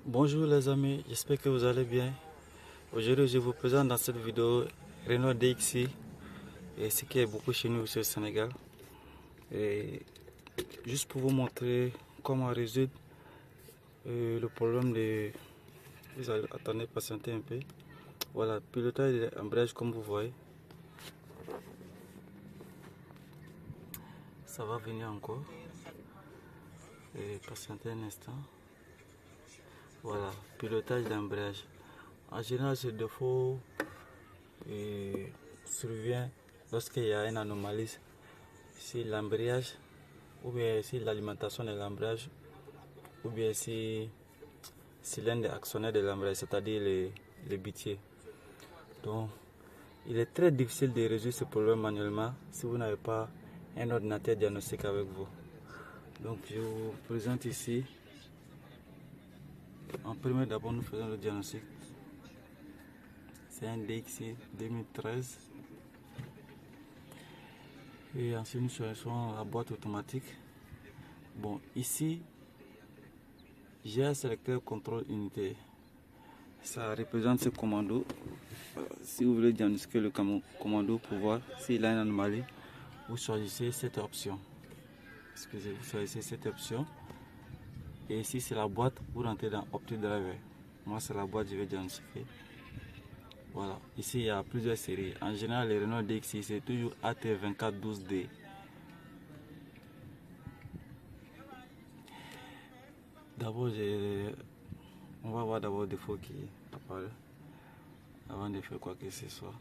Bonjour les amis, j'espère que vous allez bien. Aujourd'hui, je vous présente dans cette vidéo Renault DXi, et ce qui est beaucoup chez nous au Sénégal. Et juste pour vous montrer comment résoudre le problème de... Attendez, patientez un peu. Voilà, pilotage de l'embrayage comme vous voyez. Ça va venir encore. Et patientez un instant. Voilà, pilotage d'embrayage. En général, ce défaut survient lorsqu'il y a une anomalie si l'embrayage, ou bien si l'alimentation de l'embrayage, ou bien si l'un des actionnaires de l'embrayage, c'est-à-dire les bitiers. Donc, il est très difficile de résoudre ce problème manuellement si vous n'avez pas un ordinateur diagnostique avec vous. Donc, je vous présente ici. En premier, d'abord, nous faisons le diagnostic. C'est un DXi 2013. Et ensuite, nous choisissons la boîte automatique. Bon, ici, j'ai un sélecteur contrôle unité. Ça représente ce commando. Si vous voulez diagnostiquer le commando pour voir s'il a une anomalie, vous choisissez cette option. Excusez, vous choisissez cette option. Et ici, c'est la boîte, vous rentrez dans OptiDriver. Moi, c'est la boîte, je vais diagnostiquer. Voilà, ici, il y a plusieurs séries. En général, les Renault DXi, c'est toujours AT2412D. D'abord, on va voir d'abord le défaut qui apparaît avant de faire quoi que ce soit.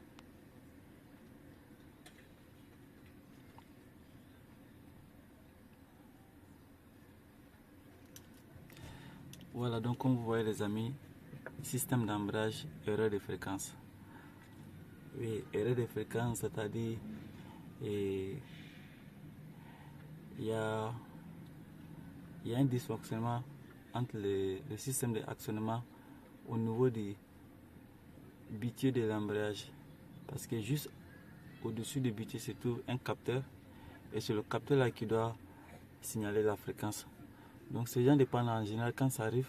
Voilà, donc comme vous voyez les amis, système d'embrayage, erreur de fréquence. Oui, erreur de fréquence, c'est-à-dire il y a un dysfonctionnement entre le système d'actionnement au niveau du bitier de l'embrayage. Parce que juste au-dessus du bitier se trouve un capteur, et c'est le capteur là qui doit signaler la fréquence. Donc ce genre de panne en général, quand ça arrive,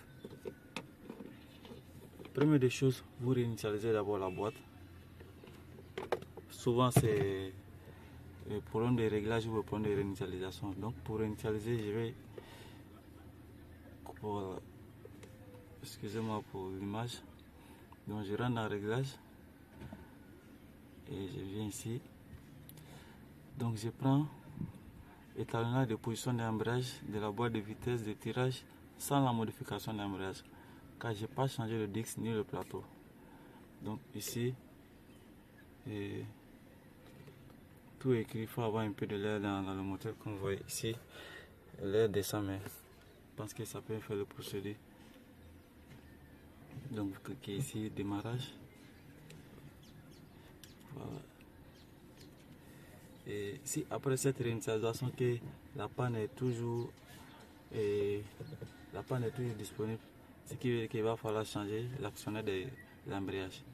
première des choses, vous réinitialisez d'abord la boîte. Souvent c'est le problème de réglage ou le problème de réinitialisation. Donc pour réinitialiser, je vais, excusez-moi pour l'image, donc je rentre dans réglage et je viens ici. Donc je prends étalonnage de position d'embrayage de la boîte de vitesse de tirage sans la modification d'embrayage, car je n'ai pas changé le disque ni le plateau. Donc ici, tout est écrit, il faut avoir un peu de l'air dans le moteur, comme vous voyez ici. L'air descend, mais je pense que ça peut faire le procédé. Donc vous cliquez ici, démarrage. Voilà. Et si après cette réinitialisation que la panne est toujours disponible, ce qui veut dire qu'il va falloir changer l'actionnaire de l'embrayage.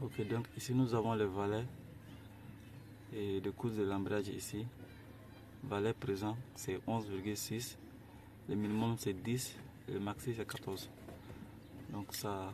Ok, donc ici nous avons le valet et de course de l'embrayage ici. Valet présent c'est 11,6, le minimum c'est 10, le maxi c'est 14. Donc ça...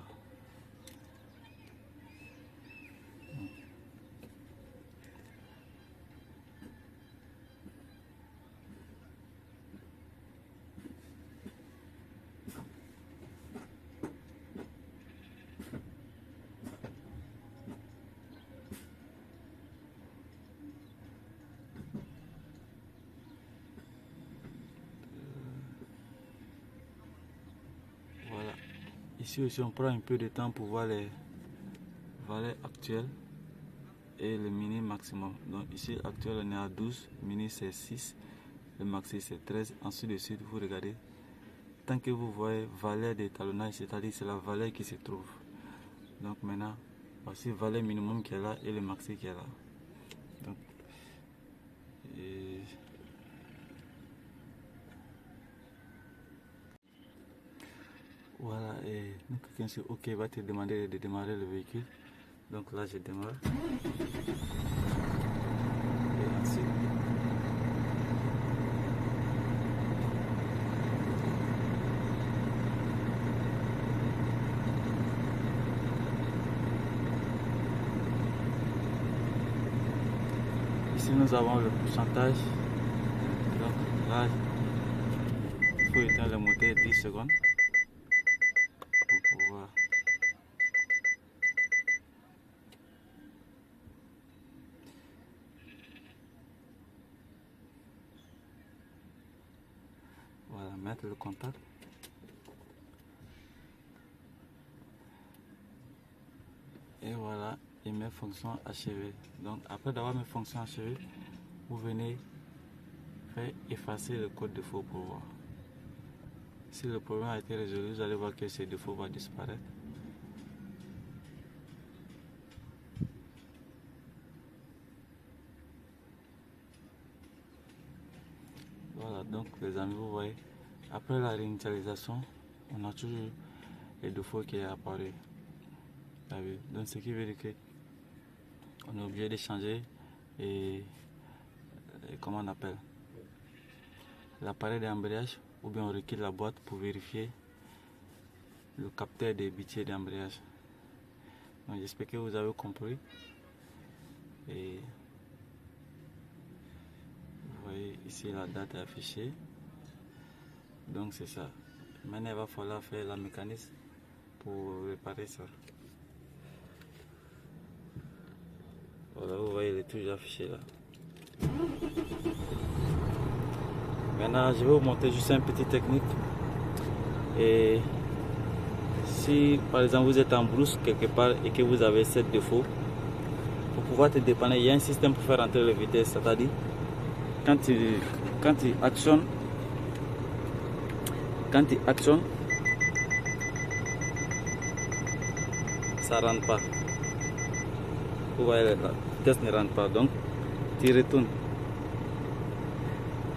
Voilà. Ici aussi on prend un peu de temps pour voir les valeurs actuelles et le mini maximum. Donc ici actuel on est à 12, mini c'est 6, le maxi c'est 13, ensuite de suite vous regardez. Tant que vous voyez valeur d'étalonnage, c'est-à-dire c'est la valeur qui se trouve. Donc maintenant, voici valeur minimum qui est là et le maxi qui est là. Donc, Voilà, et donc quelqu'un sur OK va te demander de démarrer le véhicule. Donc là je démarre. Et ensuite, ici nous avons le pourcentage. Donc là, il faut éteindre le moteur 10 secondes pour pouvoir. Voilà, mettre le contact. Et voilà, et mes fonctions achevées. Donc après d'avoir mes fonctions achevées, vous venez faire effacer le code défaut pour voir. Si le problème a été résolu, vous allez voir que ce défaut va disparaître. Voilà, donc les amis, vous voyez, après la réinitialisation, on a toujours les défauts qui est apparu. Donc ce qui veut dire que on est obligé de changer et comment on appelle l'appareil d'embrayage, ou bien on recule la boîte pour vérifier le capteur des bitiers d'embrayage. Donc j'espère que vous avez compris. Et vous voyez ici la date est affichée. Donc c'est ça. Maintenant il va falloir faire la mécanisme pour réparer ça. Voilà, vous voyez, il est toujours affiché là. Maintenant, je vais vous montrer juste une petite technique. Et si par exemple vous êtes en brousse quelque part et que vous avez 7 défauts, pour pouvoir te dépanner, il y a un système pour faire entrer la vitesse. C'est-à-dire, quand tu actionnes, ça ne rentre pas. Vous voyez, la vitesse ne rentre pas, donc tu retournes.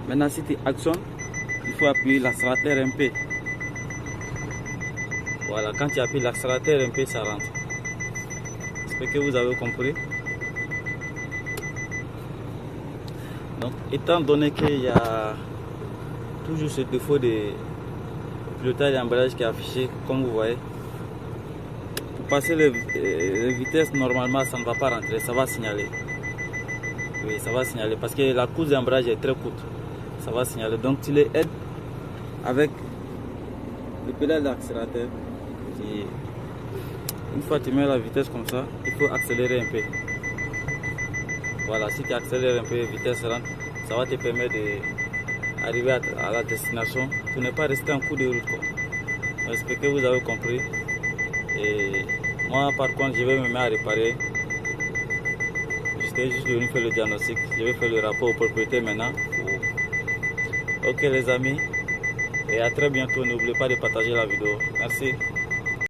Maintenant, si tu actionnes, il faut appuyer l'accélérateur un peu. Voilà, quand tu appuies l'accélérateur un peu, ça rentre. J'espère que vous avez compris. Donc, étant donné qu'il y a toujours ce défaut de pilotage d'embrayage qui est affiché, comme vous voyez, pour passer les vitesses, normalement, ça ne va pas rentrer, ça va signaler. Oui, ça va signaler parce que la course d'embrayage est très courte. Ça va signaler. Donc, tu les aides avec le pédale d'accélérateur. Une fois que tu mets la vitesse comme ça, il faut accélérer un peu. Voilà, si tu accélères un peu, la vitesse rentre, ça va te permettre d'arriver à la destination pour ne pas rester en cours de route. J'espère que vous avez compris. Et moi, par contre, je vais me mettre à réparer. J'étais juste venu faire le diagnostic. Je vais faire le rapport au propriétaire maintenant. Ok les amis, et à très bientôt. N'oubliez pas de partager la vidéo. Merci.